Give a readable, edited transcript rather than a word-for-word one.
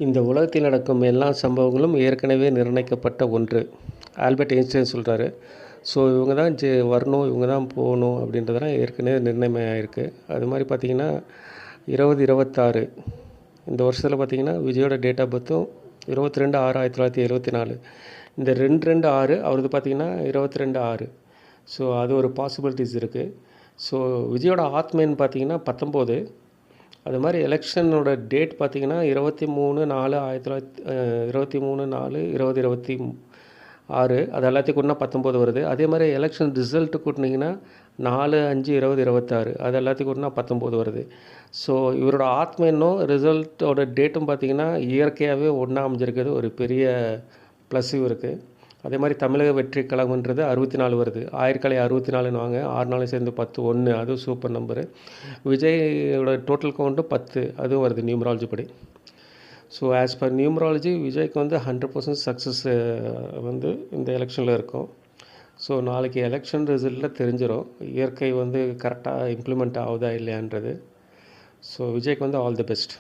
இந்த உலகத்தில் நடக்கும் எல்லா சம்பவங்களும் ஏற்கனவே நிர்ணயிக்கப்பட்ட ஒன்று. ஆல்பர்ட் ஐன்ஸ்டைன் சொல்கிறாரு. ஸோ இவங்க தான் வரணும், இவங்க தான் போகணும் அப்படின்றதெல்லாம் ஏற்கனவே நிர்ணயமாகிருக்கு. அது மாதிரி பார்த்திங்கன்னா 2026 இந்த வருஷத்தில் பார்த்திங்கன்னா விஜயோட டேட் ஆஃப் பர்த்தும் 22/6/1974. இந்த 2/2/6 அவரது பார்த்திங்கன்னா 22/6. ஸோ அது ஒரு பாசிபிலிட்டிஸ் இருக்குது. ஸோ விஜயோட ஆத்மேன்னு பார்த்திங்கன்னா 19. அது மாதிரி எலெக்ஷனோட டேட் பார்த்திங்கன்னா 23/4/2026. அது எல்லாத்தையும் கூட்டினா 19 வருது. அதே மாதிரி எலெக்ஷன் ரிசல்ட்டு கூட்டினீங்கன்னா 4/5/2026. அது எல்லாத்தையும் கூட்டினா 19 வருது. ஸோ இவரோட ஆத்மேன்னும் ரிசல்ட்டோட டேட்டும் பார்த்திங்கன்னா இயற்கையாகவே ஒன்றா அமைஞ்சிருக்கிறது ஒரு பெரிய ப்ளஸ் இவருக்கு. அதே மாதிரி தமிழக வெற்றி கழகம்ன்றது 64 வருது. ஆயிரக்கலை 64ன்னு வாங்க, 6 நாளும் சேர்ந்து 10, 1, அதுவும் சூப்பர் நம்பரு. விஜயோட டோட்டல் கவுண்ட்டு 10, அதுவும் வருது நியூமராலஜி படி. ஸோ ஆஸ் பர் நியூமராலஜி விஜய்க்கு வந்து 100% சக்ஸஸ் வந்து இந்த எலெக்ஷனில் இருக்கும். ஸோ நாளைக்கு எலெக்ஷன் ரிசல்ட்டில் தெரிஞ்சிடும் இயற்கை வந்து கரெக்டாக இம்ப்ளிமெண்ட் ஆகுதா இல்லையான்றது. ஸோ விஜய்க்கு வந்து ஆல் தி பெஸ்ட்.